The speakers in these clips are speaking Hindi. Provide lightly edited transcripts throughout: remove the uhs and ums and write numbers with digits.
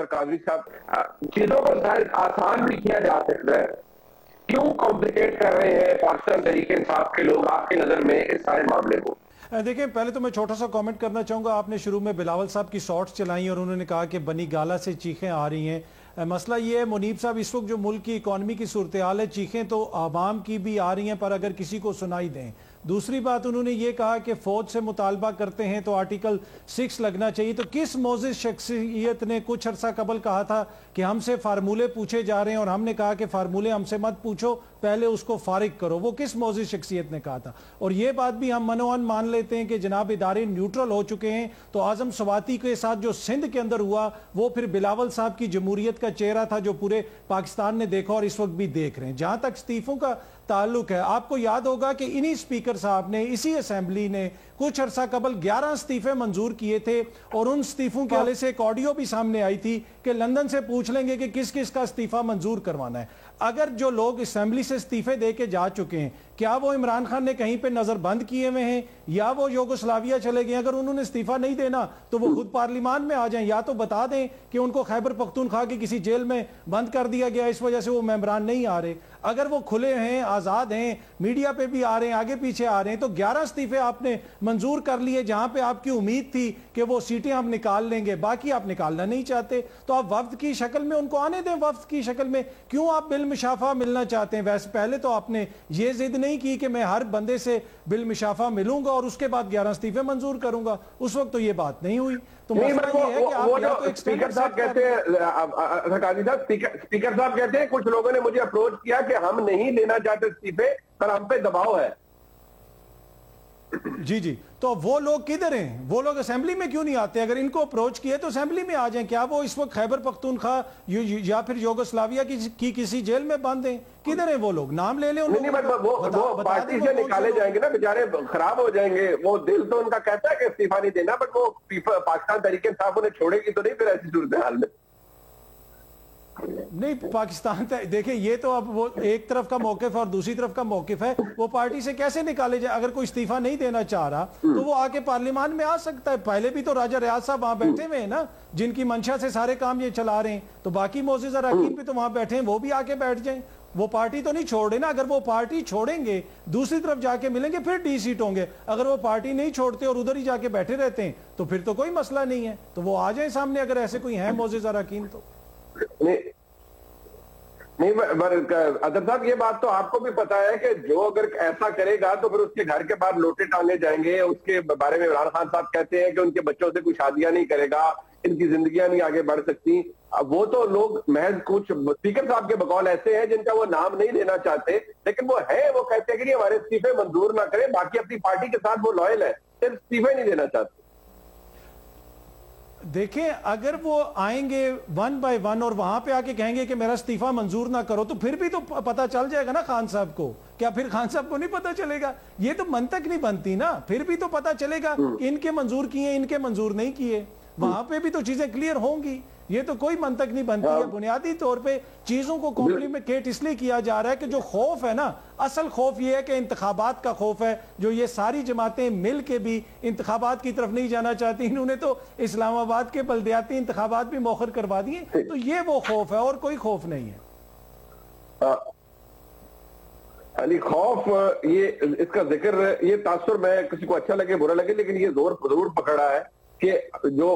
डॉक्टर काजमी साहब, चीजों को शायद आसान भी किया जा सकता है, क्यों कॉम्प्लिकेट कर रहे हैं पाकिस्तान तहरीक इंसाफ के लोग आपकी नजर में इस सारे मामले को? देखिए, पहले तो मैं छोटा सा कमेंट करना चाहूँगा। आपने शुरू में बिलावल साहब की शॉर्ट्स चलाई और उन्होंने कहा कि बनी गाला से चीखें आ रही हैं। मसला ये है मुनीब साहब, इस वक्त जो मुल्क की इकॉनमी की सूरत हाल है, चीखें तो आवाम की भी आ रही हैं, पर अगर किसी को सुनाई दें। दूसरी बात उन्होंने ये कहा कि फौज से मुतालबा करते हैं तो आर्टिकल 6 लगना चाहिए। तो किस मोजिज़ शख्सियत ने कुछ अरसा कबल कहा था कि हमसे फार्मूले पूछे जा रहे हैं और हमने कहा कि फार्मूले हमसे मत पूछो, पहले उसको फारिग करो? वो किस मोजिज़ शख्सियत ने कहा था? और ये बात भी हम मनोअन मान लेते हैं कि जनाब इदारे न्यूट्रल हो चुके हैं। तो आजम सवाती के साथ जो सिंध के अंदर हुआ, वो फिर बिलावल साहब की जमहूरियत का चेहरा था जो पूरे पाकिस्तान ने देखा और इस वक्त भी देख रहे हैं। जहां तक इस्तीफों का ताल्लुक है, आपको याद होगा कि इन्हीं स्पीकर साहब ने, इसी असेंबली ने कुछ अरसा कबल 11 इस्तीफे मंजूर किए थे और उन इस्तीफों के हवाले से एक ऑडियो भी सामने आई थी कि लंदन से पूछ लेंगे कि किस किस का इस्तीफा मंजूर करवाना है। अगर जो लोग असेंबली से इस्तीफे दे के जा चुके हैं, क्या वो इमरान खान ने कहीं पे नजर बंद किए हुए हैं या वो यूगोस्लाविया चले गए? अगर उन्होंने इस्तीफा नहीं देना तो वो खुद पार्लियामान में आ जाएं, या तो बता दें कि उनको खैबर पख्तूनख्वा की किसी जेल में बंद कर दिया गया, इस वजह से वो मेंबरान नहीं आ रहे। अगर वो खुले हैं, आजाद हैं, मीडिया पे भी आ रहे हैं, आगे पीछे आ रहे हैं, तो 11 इस्तीफे आपने मंजूर कर लिए जहां पे आपकी उम्मीद थी कि वो सीटें हम निकाल लेंगे, बाकी आप निकालना नहीं चाहते। तो आप वफ्द की शक्ल में उनको आने दें। वफ्द की शक्ल में क्यों आप बिल मुशाफा मिलना चाहते हैं? वैसे पहले तो आपने ये जिद नहीं की कि मैं हर बंदे से बिल मुशाफा मिलूंगा और उसके बाद 11 इस्तीफे मंजूर करूंगा। उस वक्त तो ये बात नहीं हुई। तो मसला ये है कि आप या तो स्पीकर साहब कहते हैं, स्पीकर साहब कहते हैं कुछ लोगों ने मुझे अप्रोच किया कि हम नहीं लेना चाहते इस्तीफे, पर हम पे दबाव है। जी जी, तो वो लोग किधर हैं? वो लोग असेंबली में क्यों नहीं आते? अगर इनको अप्रोच किए तो असेंबली में आ जाएं। क्या वो इस वक्त खैबर पख्तूनख्वा या फिर यूगोस्लाविया की किसी जेल में बंद हैं? किधर हैं वो लोग? नाम ले लें। वो पार्टी से निकाले जाएंगे ना, बेचारे खराब हो जाएंगे। वो दिल तो उनका कहता है कि इस्तीफा नहीं देना, बट वो पाकिस्तान तहरीक इंसाफ उन्हें छोड़ेगी तो नहीं फिर ऐसी सूरत हाल में। नहीं, पाकिस्तान देखिए, ये तो अब वो एक तरफ का मौकिफ है और दूसरी तरफ का मौकिफ है। वो पार्टी से कैसे निकाले जाए? अगर कोई इस्तीफा नहीं देना चाह रहा तो वो आके पार्लियामान में आ सकता है। पहले भी तो राजा रियाज साहब वहां बैठे हुए हैं ना, जिनकी मंशा से सारे काम ये चला रहे हैं। तो बाकी मोअज़्ज़िज़ अरकान भी तो वहां बैठे हैं, वो भी आके बैठ जाएं। वो पार्टी तो नहीं छोड़ रहे ना। अगर वो पार्टी छोड़ेंगे, दूसरी तरफ जाके मिलेंगे, फिर डी सीट होंगे। अगर वो पार्टी नहीं छोड़ते और उधर ही जाके बैठे रहते हैं तो फिर तो कोई मसला नहीं है। तो वो आ जाए सामने, अगर ऐसे कोई है मोअज़्ज़िज़ अरकान तो। नहीं, अदर साहब, ये बात तो आपको भी पता है कि जो अगर ऐसा करेगा तो फिर उसके घर के बाहर लोटे टांगे जाएंगे। उसके बारे में इमरान खान साहब कहते हैं कि उनके बच्चों से कोई शादियां नहीं करेगा, इनकी जिंदगियां नहीं आगे बढ़ सकती। अब वो तो लोग महज कुछ स्पीकर साहब के बकौल ऐसे हैं जिनका वो नाम नहीं लेना चाहते, लेकिन वो है, वो कहते हैं कि हमारे इस्तीफे मंजूर ना करें, बाकी अपनी पार्टी के साथ वो लॉयल है, सिर्फ इस्तीफे नहीं देना चाहते। देखें, अगर वो आएंगे 1 बाय 1 और वहां पे आके कहेंगे कि मेरा इस्तीफा मंजूर ना करो, तो फिर भी तो पता चल जाएगा ना खान साहब को। क्या फिर खान साहब को नहीं पता चलेगा? ये तो मंतक नहीं बनती ना। फिर भी तो पता चलेगा कि इनके मंजूर किए, इनके मंजूर नहीं किए। वहां पे भी तो चीजें क्लियर होंगी। ये तो कोई मंतक नहीं बनती है। बुनियादी तौर पे चीजों को कॉम्प्लिकेट इसलिए किया जा रहा है कि जो खौफ है ना, असल खौफ ये है कि इंतखाबात का खौफ है। जो ये सारी जमातें मिल के भी इंतखाबात की तरफ नहीं जाना चाहती, इन्होंने तो इस्लामाबाद के बल्दियाती इंतखाबात भी मौखर करवा दिए। तो ये वो खौफ है और कोई खौफ नहीं है। यानी खौफ, ये इसका जिक्र, ये तासुर में किसी को अच्छा लगे बुरा लगे, लेकिन ये जोर जरूर पकड़ा है कि जो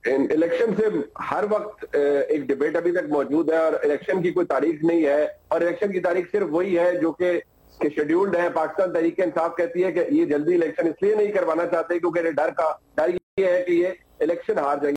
इलेक्शन से हर वक्त एक डिबेट अभी तक मौजूद है और इलेक्शन की कोई तारीख नहीं है, और इलेक्शन की तारीख सिर्फ वही है जो कि शेड्यूल्ड है। पाकिस्तान तहरीक इंसाफ कहती है कि ये जल्दी इलेक्शन इसलिए नहीं करवाना चाहते क्योंकि डर ये है कि ये इलेक्शन हार जाएंगे।